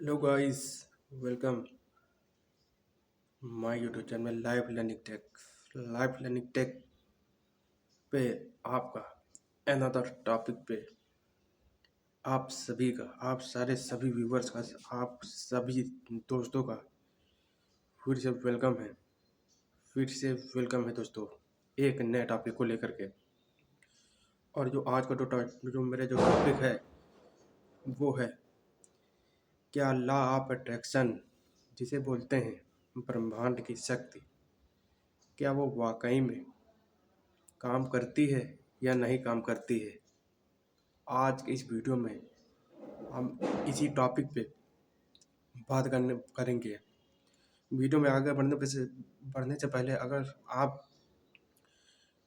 Hello guys, welcome my YouTube channel live learning tech पे आपका another topic पे आप सभी का, आप सारे सभी व्यूवर्स का, आप सभी दोस्तों का फिर से वेलकम है। दोस्तों, एक नए टॉपिक को लेकर के। और जो आज का जो मेरा जो टॉपिक है वो है क्या लॉ ऑफ अट्रैक्शन जिसे बोलते हैं ब्रह्मांड की शक्ति, क्या वो वाकई में काम करती है या नहीं काम करती है। आज के इस वीडियो में हम इसी टॉपिक पे बात करेंगे। वीडियो में आगे बढ़ने से पहले अगर आप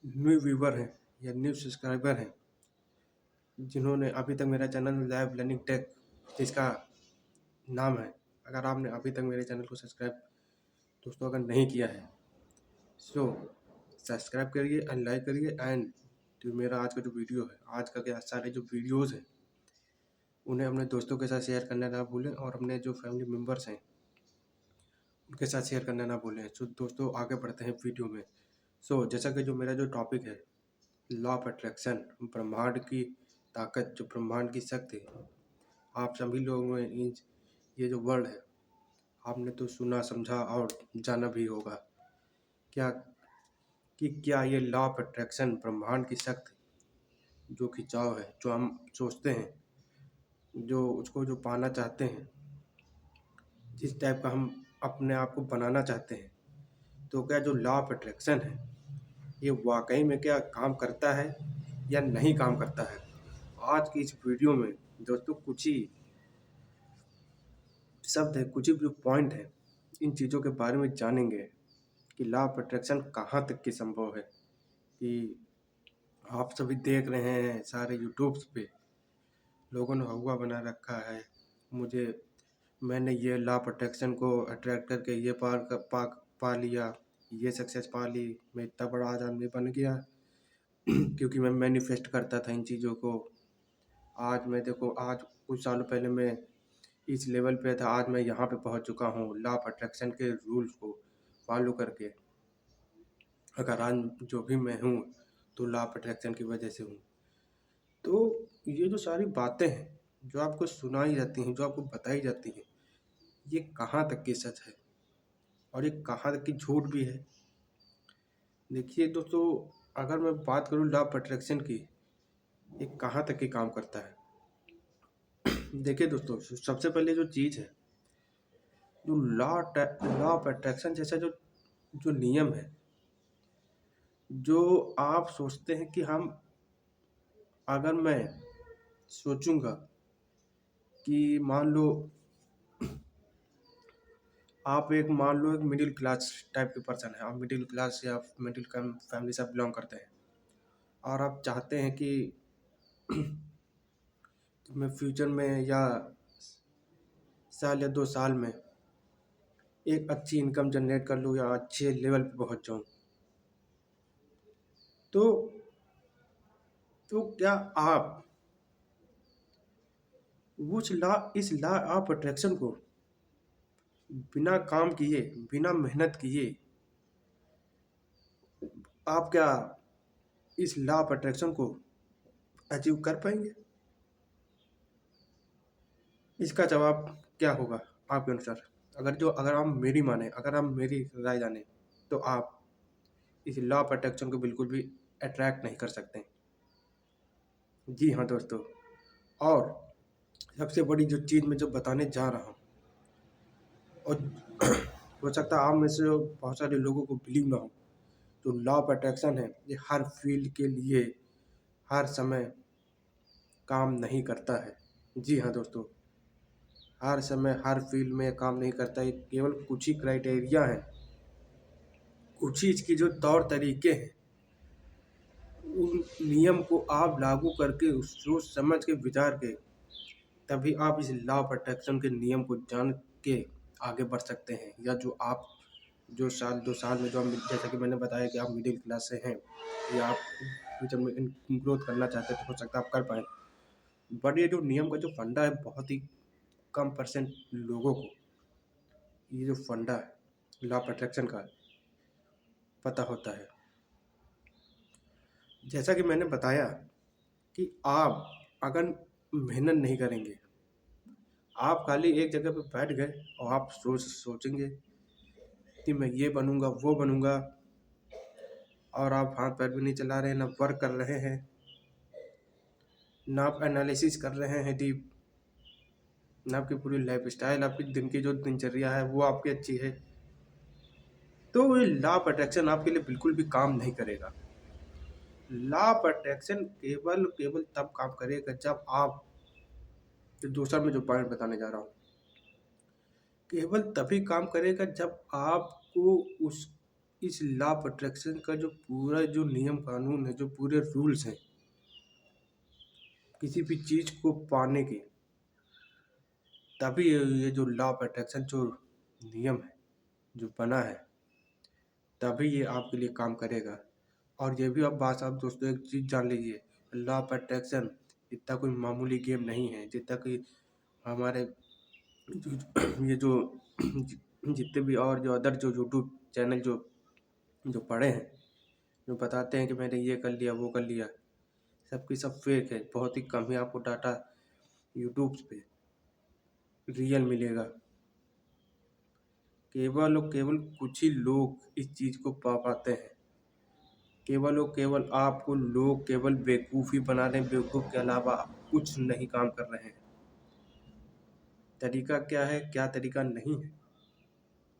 न्यू व्यूवर हैं या न्यू सब्सक्राइबर हैं जिन्होंने अभी तक मेरा चैनल लाइव लर्निंग टेक जिसका नाम है, अगर आपने अभी तक मेरे चैनल को सब्सक्राइब दोस्तों अगर नहीं किया है सो सब्सक्राइब करिए एंड लाइक करिए। एंड जो मेरा आज का जो वीडियो है, आज का क्या सारे जो वीडियोज़ हैं उन्हें अपने दोस्तों के साथ शेयर करना ना भूलें और अपने जो फैमिली मेम्बर्स हैं उनके साथ शेयर करना ना भूलें। सो दोस्तों आगे बढ़ते हैं वीडियो में। जैसा कि जो मेरा जो टॉपिक है लॉ ऑफ अट्रैक्शन, ब्रह्मांड की ताकत, जो ब्रह्मांड की शक्ति, आप सभी लोगों ने ये जो वर्ड है आपने तो सुना, समझा और जाना भी होगा। क्या क्या ये लॉ ऑफ अट्रैक्शन, ब्रह्मांड की शक्ति, जो खिंचाव है, जो हम सोचते हैं, जो उसको जो पाना चाहते हैं, जिस टाइप का हम अपने आप को बनाना चाहते हैं, तो क्या जो लॉ ऑफ अट्रैक्शन है ये वाकई में क्या काम करता है या नहीं काम करता है। आज की इस वीडियो में दोस्तों कुछ ही शब्द है, कुछ ही जो पॉइंट है, इन चीज़ों के बारे में जानेंगे कि लॉ ऑफ अट्रैक्शन कहाँ तक की संभव है। कि आप सभी देख रहे हैं सारे यूट्यूब्स पे लोगों ने हवा बना रखा है, मैंने ये लॉ ऑफ अट्रैक्शन को अट्रैक्ट करके ये पा लिया, ये सक्सेस पा ली, मैं इतना बड़ा आज आदमी बन गया क्योंकि मैं मैनिफेस्ट करता था इन चीज़ों को। आज मैं देखो, आज कुछ सालों पहले मैं इस लेवल पे था, आज मैं यहाँ पे पहुँच चुका हूँ लॉ ऑफ अट्रैक्शन के रूल्स को फॉलो करके। अगर आज जो भी मैं हूँ तो लॉ ऑफ अट्रैक्शन की वजह से हूँ। तो ये जो सारी बातें हैं जो आपको सुनाई जाती हैं, जो आपको बताई जाती हैं, ये कहाँ तक की सच है और ये कहाँ तक की झूठ भी है। देखिए दोस्तों, अगर मैं बात करूँ लॉ ऑफ अट्रैक्शन की, ये कहाँ तक की काम करता है। देखिए दोस्तों, सबसे पहले जो चीज़ है, जो लॉ ऑफ अट्रैक्शन जैसा जो जो नियम है, जो आप सोचते हैं कि हम, अगर मैं सोचूंगा कि मान लो मान लो एक मिडिल क्लास टाइप के पर्सन है, आप मिडिल क्लास या मिडिल फैमिली से बिलोंग करते हैं और आप चाहते हैं कि मैं फ्यूचर में या साल या 2 साल में एक अच्छी इनकम जनरेट कर लूँ या अच्छे लेवल पे पहुंच जाऊँ। तो क्या आप इस लॉ ऑफ अट्रैक्शन को बिना काम किए, बिना मेहनत किए, आप क्या इस लॉ ऑफ अट्रैक्शन को अचीव कर पाएंगे? इसका जवाब क्या होगा आपके अनुसार? अगर आप मेरी माने, अगर आप मेरी राय जाने, तो आप इस लॉ ऑफ अट्रैक्शन को बिल्कुल भी अट्रैक्ट नहीं कर सकते। जी हाँ दोस्तों, और सबसे बड़ी जो चीज़ मैं जो बताने जा रहा हूँ, और हो सकता है आप में से बहुत सारे लोगों को बिलीव ना हो, तो लॉ ऑफ अट्रैक्शन है ये हर फील्ड के लिए हर समय काम नहीं करता है। जी हाँ दोस्तों, हर समय हर फील्ड में काम नहीं करता है। केवल कुछ ही क्राइटेरिया हैं, कुछ ही इसकी जो तौर तरीके हैं, उन नियम को आप लागू करके सोच समझ के विचार के तभी आप इस लॉ ऑफ अट्रैक्शन के नियम को जान के आगे बढ़ सकते हैं। या जो आप जो साल 2 साल में जो हम, जैसा कि मैंने बताया कि आप मिडिल क्लास से हैं या आप फ्यूचर में ग्रोथ करना चाहते हैं, तो हो सकता है आप कर पाएँ। बट ये जो नियम का जो फंडा है बहुत ही कम परसेंट लोगों को ये जो फंडा है लॉ ऑफ अट्रैक्शन का पता होता है। जैसा कि मैंने बताया कि आप अगर मेहनत नहीं करेंगे, आप खाली एक जगह पे बैठ गए और आप सोचेंगे कि मैं ये बनूंगा वो बनूंगा, और आप हाथ पैर भी नहीं चला रहे हैं, ना वर्क कर रहे हैं, ना आप एनालिसिस कर रहे हैं डीप, ना आपकी पूरी लाइफ स्टाइल, आपकी दिन की जो दिनचर्या है वो आपकी अच्छी है, तो ये लॉ ऑफ अट्रैक्शन आपके लिए बिल्कुल भी काम नहीं करेगा। लॉ ऑफ अट्रैक्शन केवल केवल तब काम करेगा जब आप, जो दूसरा मैं जो पॉइंट बताने जा रहा हूँ, केवल तभी काम करेगा जब आपको उस इस लॉ ऑफ अट्रैक्शन का जो पूरा जो नियम कानून है, जो पूरे रूल्स हैं किसी भी चीज को पाने के, तभी ये जो लॉ ऑफ अट्रैक्शन जो नियम है जो बना है, तभी ये आपके लिए काम करेगा। और ये भी आप बात, आप दोस्तों एक चीज़ जान लीजिए, लॉ ऑफ अट्रैक्शन इतना कोई मामूली गेम नहीं है। जितना कि हमारे ये जो जितने भी और जो अदर जो यूट्यूब चैनल जो जो पढ़े हैं, जो बताते हैं कि मैंने ये कर लिया वो कर लिया, सबकी सब फेक है। बहुत ही कम ही आपको डाटा यूट्यूब पे रियल मिलेगा। केवल और केवल कुछ ही लोग इस चीज़ को पा पाते हैं। केवल और केवल आपको लोग केवल बेवकूफ़ ही बना रहे हैं, बेवकूफ़ के अलावा कुछ नहीं काम कर रहे हैं। तरीका क्या है, क्या तरीका नहीं है,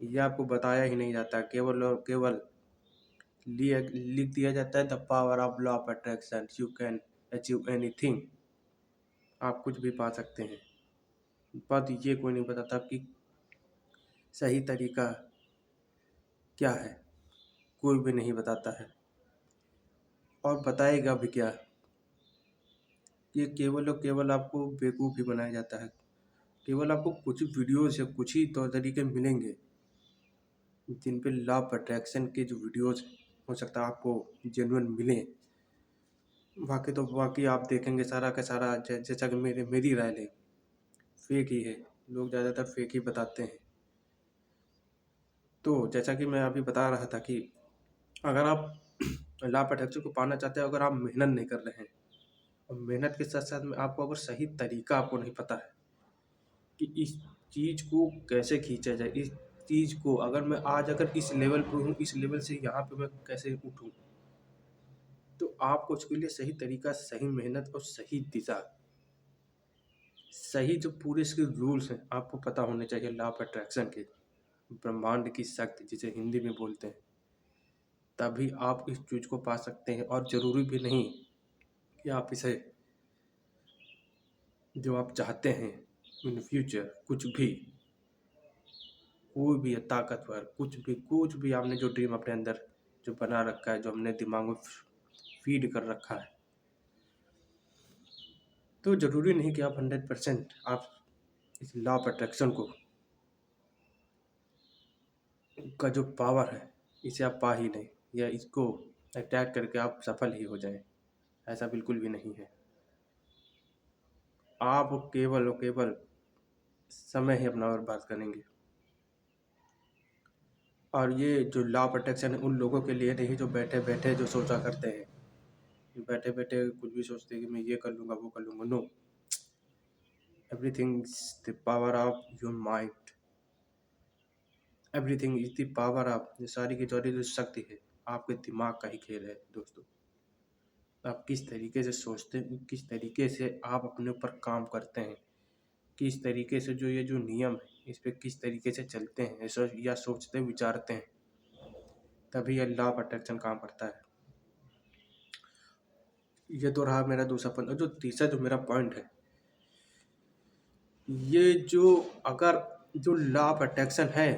ये आपको बताया ही नहीं जाता। केवल और केवल लिख दिया जाता है the power of law of attraction, you can achieve anything, आप कुछ भी पा सकते हैं। पर ये कोई नहीं बताता कि सही तरीका क्या है, कोई भी नहीं बताता है। और बताएगा भी क्या, ये केवल और केवल आपको बेवकूफ़ ही बनाया जाता है। केवल आपको कुछ वीडियोज़ या कुछ ही तौर तरीके मिलेंगे जिन पे लॉ ऑफ अट्रैक्शन के जो वीडियोज़ हो सकता है आपको जेन्युइन मिले। बाकी तो बाकी आप देखेंगे सारा का सारा जैसा कि मेरी राय है, फेक ही है। लोग ज़्यादातर फेक ही बताते हैं। तो जैसा कि मैं अभी बता रहा था कि अगर आप लॉ ऑफ अट्रैक्शन को पाना चाहते हैं, अगर आप मेहनत नहीं कर रहे हैं, और मेहनत के साथ साथ में आपको अगर सही तरीका आपको नहीं पता है कि इस चीज़ को कैसे खींचा जाए, इस चीज़ को अगर मैं आज अगर इस लेवल पर हूँ, इस लेवल से यहाँ पे मैं कैसे उठूँ, तो आपको उसके लिए सही तरीका, सही मेहनत और सही दिशा, सही जो पूरे इसके रूल्स हैं आपको पता होने चाहिए। लॉ ऑफ अट्रैक्शन के, ब्रह्मांड की शक्ति जिसे हिंदी में बोलते हैं, तभी आप इस चीज़ को पा सकते हैं। और ज़रूरी भी नहीं कि आप इसे जो आप चाहते हैं इन फ्यूचर, कुछ भी, कोई भी ताकतवर, कुछ भी आपने जो ड्रीम अपने अंदर जो बना रखा है, जो हमने दिमाग में फीड कर रखा है, तो ज़रूरी नहीं कि आप 100% आप इस लॉ ऑफ अट्रैक्शन को का जो पावर है इसे आप पा ही नहीं, या इसको अटैक करके आप सफल ही हो जाएं। ऐसा बिल्कुल भी नहीं है। आप केवल और केवल समय ही अपना बर्बाद करेंगे। और ये जो लॉ ऑफ अट्रैक्शन है उन लोगों के लिए नहीं जो बैठे बैठे जो सोचा करते हैं, बैठे बैठे कुछ भी सोचते हैं कि मैं ये कर लूँगा वो कर लूँगा। No, everything is the power of your mind, everything is the power of, ये सारी की सारी जो शक्ति है आपके दिमाग का ही खेल है दोस्तों। आप किस तरीके से सोचते हैं, किस तरीके से आप अपने ऊपर काम करते हैं, किस तरीके से जो ये जो नियम है इस पे किस तरीके से चलते हैं ऐसा, या सोचते विचारते हैं, तभी ये लॉ ऑफ अट्रैक्शन काम करता है। ये तो रहा मेरा दूसरा पॉइंट। और जो तीसरा जो मेरा पॉइंट है, ये जो अगर जो लॉ ऑफ अट्रैक्शन है,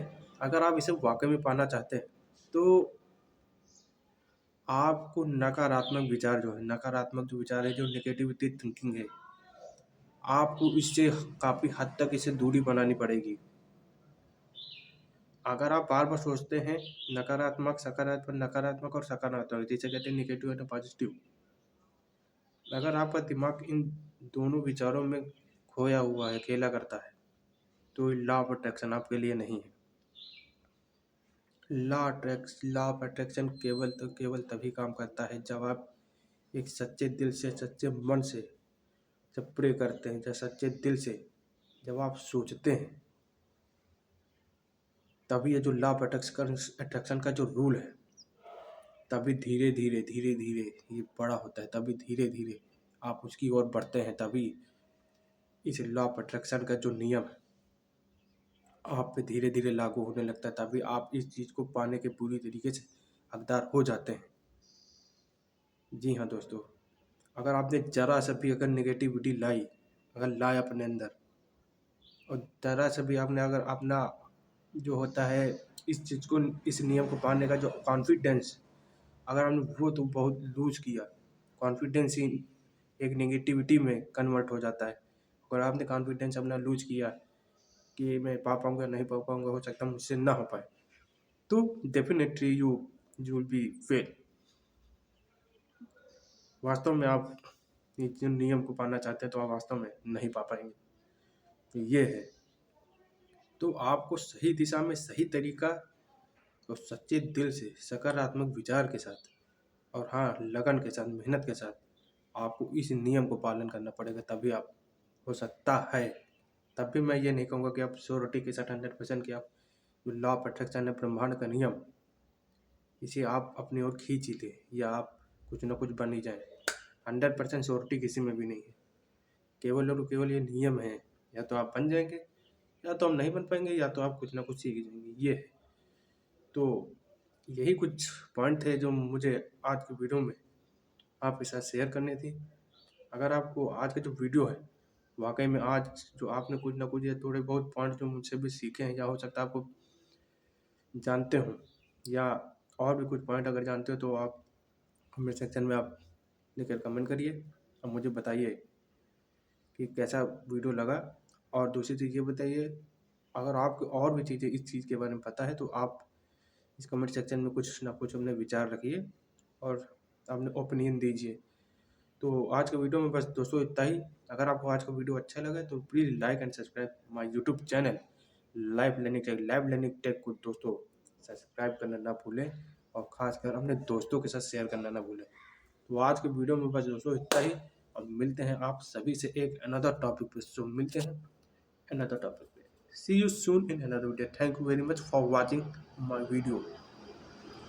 अगर आप इसे वाकई में पाना चाहते हैं, तो आपको नकारात्मक विचार जो है, नकारात्मक जो विचार है, जो नेगेटिविटी थिंकिंग है, आपको इससे काफ़ी हद तक इसे दूरी बनानी पड़ेगी। अगर आप बार बार सोचते हैं नकारात्मक सकारात्मक, नकारात्मक और सकारात्मक, जिसे कहते हैं नेगेटिव एंड पॉजिटिव, अगर आपका दिमाग इन दोनों विचारों में खोया हुआ है, खेला करता है, तो लॉ ऑफ अट्रैक्शन आपके लिए नहीं है। लॉ ऑफ अट्रैक्शन केवल तभी काम करता है जब आप एक सच्चे दिल से, सच्चे मन से जब प्रे करते हैं, जब सच्चे दिल से जब आप सोचते हैं, तभी ये जो लॉ ऑफ अट्रैक्शन का जो रूल है, तभी धीरे धीरे धीरे धीरे ये बड़ा होता है, तभी धीरे धीरे आप उसकी ओर बढ़ते हैं, तभी इस लॉ ऑफ अट्रैक्शन का जो नियम है आप पे धीरे धीरे लागू होने लगता है, तभी आप इस चीज़ को पाने के पूरी तरीके से हकदार हो जाते हैं। जी हाँ दोस्तों, अगर आपने ज़रा सा भी अगर नेगेटिविटी लाया अपने अंदर, और ज़रा सा भी आपने अगर अपना जो होता है इस चीज़ को, इस नियम को पाने का जो कॉन्फिडेंस, अगर आपने वो तो बहुत लूज किया, कॉन्फिडेंस ही एक नेगेटिविटी में कन्वर्ट हो जाता है। अगर आपने कॉन्फिडेंस अपना लूज किया कि मैं पा पाऊँगा, नहीं पा पाऊँगा, हो सकता है मुझसे ना हो पाए, तो definitely you will be fail. वास्तव में आप इस नियम को पाना चाहते हैं तो आप वास्तव में नहीं पा पाएंगे। तो ये है, तो आपको सही दिशा में, सही तरीका, तो सच्चे दिल से, सकारात्मक विचार के साथ, और हाँ लगन के साथ, मेहनत के साथ आपको इस नियम को पालन करना पड़ेगा, तभी आप हो सकता है। तब भी मैं ये नहीं कहूँगा कि आप श्योरिटी के साथ 100% कि आप जो लॉ ऑफ अट्रैक्शन है, ब्रह्मांड का नियम, इसे आप अपनी ओर खींच ही लें या आप कुछ ना कुछ बन ही जाए। 100% श्योरिटी किसी में भी नहीं है, केवल और केवल ये नियम है, या तो आप बन जाएंगे या तो हम नहीं बन पाएंगे, या तो आप कुछ ना कुछ सीख जाएंगे। ये है, तो यही कुछ पॉइंट थे जो मुझे आज की वीडियो में आपके साथ शेयर करनी थी। अगर आपको आज का जो वीडियो है, वाकई में आज जो आपने कुछ ना कुछ या थोड़े बहुत पॉइंट जो मुझसे भी सीखे हैं, या हो सकता है आपको जानते हो, या और भी कुछ पॉइंट अगर जानते हो, तो आप कमेंट सेक्शन में आप लिखकर कमेंट करिए और मुझे बताइए कि कैसा वीडियो लगा। और दूसरी चीज़ ये बताइए, अगर आपको और भी चीज़ें इस चीज़ के बारे में पता है तो आप इस कमेंट सेक्शन में कुछ ना कुछ अपने विचार रखिए और अपने ओपिनियन दीजिए। तो आज के वीडियो में बस दोस्तों इतना ही। अगर आपको आज का वीडियो अच्छा लगा तो please like and subscribe my YouTube channel live learning tech को दोस्तों सब्सक्राइब करना ना भूलें, और ख़ासकर अपने दोस्तों के साथ शेयर करना ना भूलें। तो आज के वीडियो में बस दोस्तों इतना ही, और मिलते हैं आप सभी से एक अनदर टॉपिक पे। सो मिलते हैं अनदर टॉपिक पे। See you soon in another video. Thank you very much for watching my video.